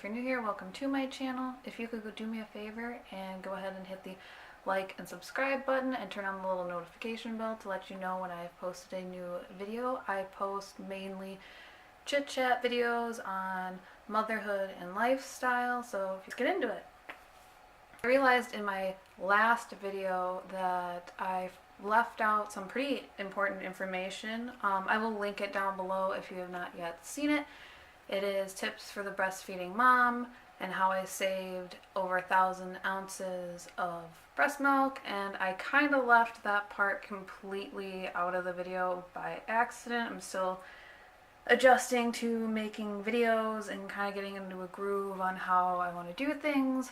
if you're new here, welcome to my channel. If you could go do me a favor and go ahead and hit the like and subscribe button and turn on the little notification bell to let you know when I've posted a new video. I post mainly chit chat videos on motherhood and lifestyle, so let's get into it. I realized in my last video that I left out some pretty important information. I will link it down below if you have not yet seen it. It is tips for the breastfeeding mom and how I saved over 1,000 ounces of breast milk, and I kind of left that part completely out of the video by accident. I'm still adjusting to making videos and kind of getting into a groove on how I want to do things.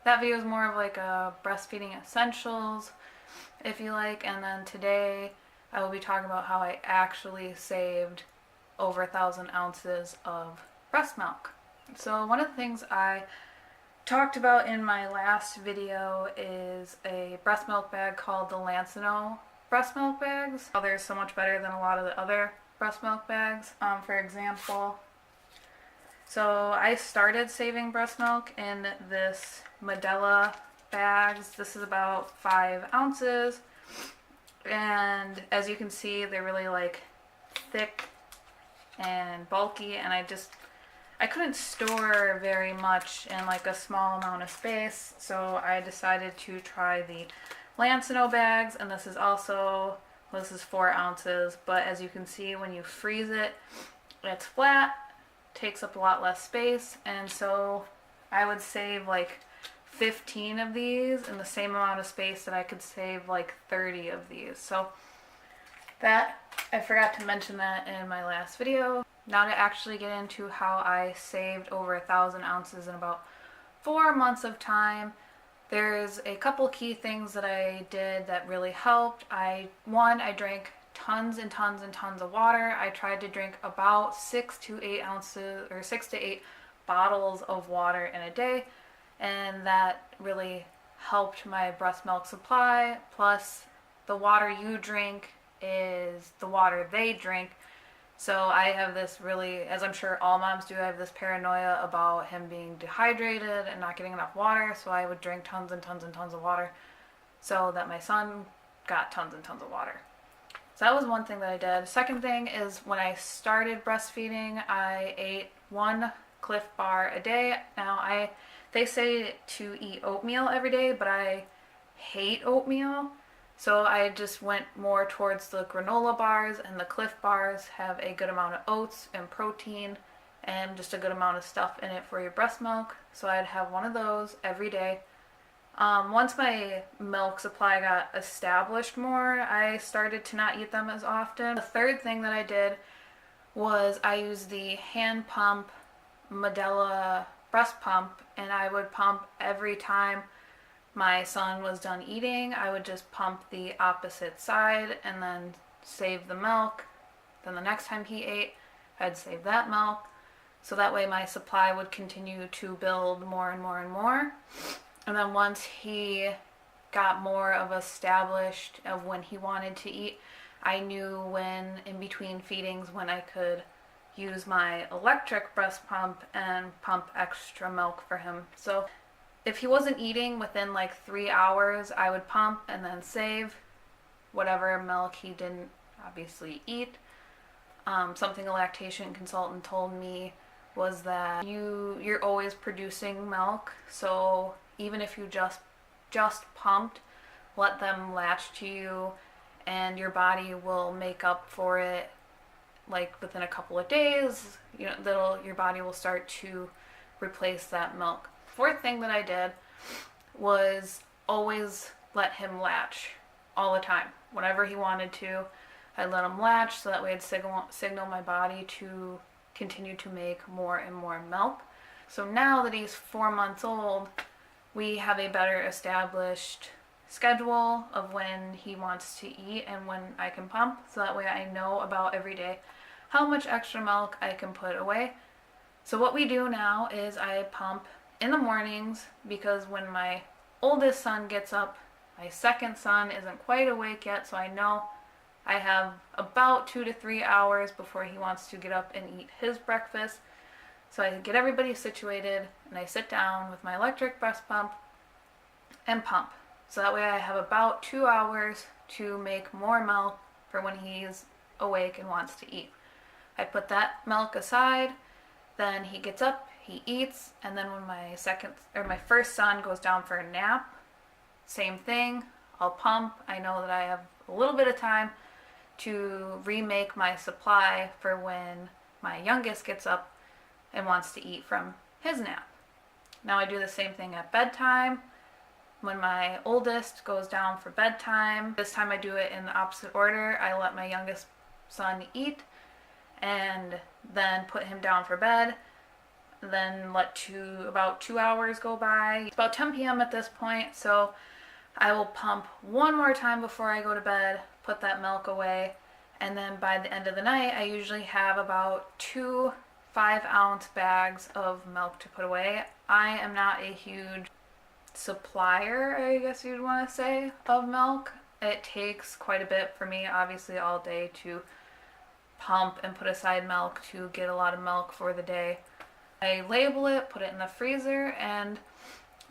That video is more of like a breastfeeding essentials, if you like, and then today I will be talking about how I actually saved over 1,000 ounces of breast milk. So one of the things I talked about in my last video is a breast milk bag called the Lancino breast milk bags. They're so much better than a lot of the other breast milk bags. For example, so I started saving breast milk in this Medela bags. This is about 5 ounces, and as you can see, they're really like thick and bulky, and I couldn't store very much in like a small amount of space, so I decided to try the Lancino bags. And this is 4 ounces, but as you can see, when you freeze it, it's flat, takes up a lot less space, and so I would save like 15 of these in the same amount of space that I could save like 30 of these. So that, I forgot to mention that in my last video. Now to actually get into how I saved over 1,000 ounces in about 4 months of time. There's a couple key things that I did that really helped. One, I drank tons and tons and tons of water. I tried to drink about 6 to 8 ounces or 6 to 8 bottles of water in a day, and that really helped my breast milk supply. Plus, the water you drink is the water they drink. So I have this really, as I'm sure all moms do, I have this paranoia about him being dehydrated and not getting enough water, so I would drink tons and tons and tons of water so that my son got tons and tons of water. So that was one thing that I did. Second thing is, when I started breastfeeding, I ate 1 Cliff Bar a day. Now they say to eat oatmeal every day, but I hate oatmeal. So I just went more towards the granola bars, and the Cliff Bars have a good amount of oats and protein and just a good amount of stuff in it for your breast milk. So I'd have 1 of those every day. Once my milk supply got established more, I started to not eat them as often. The third thing that I did was I used the hand pump Medela breast pump, and I would pump every time my son was done eating. I would just pump the opposite side and then save the milk. Then the next time he ate, I'd save that milk. So that way my supply would continue to build more and more and more. And then once he got more of established of when he wanted to eat, I knew when in between feedings when I could use my electric breast pump and pump extra milk for him. So if he wasn't eating within like 3 hours, I would pump and then save whatever milk he didn't obviously eat. Something a lactation consultant told me was that you're always producing milk, so even if you just pumped, let them latch to you, and your body will make up for it like within a couple of days. Your body will start to replace that milk. Fourth thing that I did was always let him latch all the time. Whenever he wanted to, I let him latch, so that way I'd signal my body to continue to make more and more milk. So now that he's 4 months old, we have a better established schedule of when he wants to eat and when I can pump, so that way I know about every day how much extra milk I can put away. So what we do now is I pump in the mornings, because when my oldest son gets up, my second son isn't quite awake yet, so I know I have about 2 to 3 hours before he wants to get up and eat his breakfast. So I get everybody situated and I sit down with my electric breast pump and pump. So that way I have about 2 hours to make more milk for when he's awake and wants to eat. I put that milk aside, then he gets up, he eats, and then when my first son goes down for a nap, same thing, I'll pump. I know that I have a little bit of time to remake my supply for when my youngest gets up and wants to eat from his nap. Now I do the same thing at bedtime. When my oldest goes down for bedtime, this time I do it in the opposite order. I let my youngest son eat and then put him down for bed. Then let about 2 hours go by. It's about 10 p.m. at this point, so I will pump one more time before I go to bed, put that milk away, and then by the end of the night I usually have about 2 5-ounce bags of milk to put away. I am not a huge supplier, I guess you'd want to say, of milk. It takes quite a bit for me, obviously, all day to pump and put aside milk to get a lot of milk for the day. I label it, put it in the freezer, and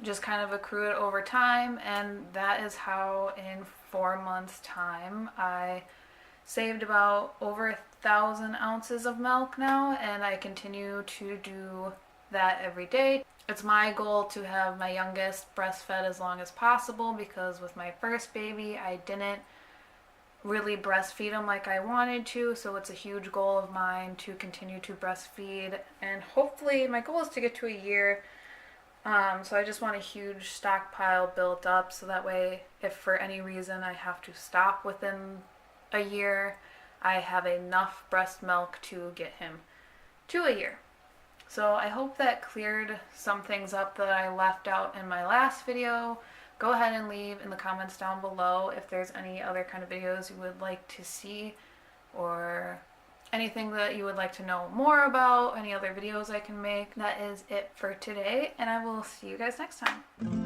just kind of accrue it over time, and that is how in 4 months' time I saved about over 1,000 ounces of milk now, and I continue to do that every day. It's my goal to have my youngest breastfed as long as possible, because with my first baby I didn't really breastfeed him like I wanted to, so it's a huge goal of mine to continue to breastfeed, and hopefully my goal is to get to a year. So I just want a huge stockpile built up, so that way if for any reason I have to stop within a year, I have enough breast milk to get him to a year. So I hope that cleared some things up that I left out in my last video. Go ahead and leave in the comments down below if there's any other kind of videos you would like to see, or anything that you would like to know more about, any other videos I can make. That is it for today, and I will see you guys next time.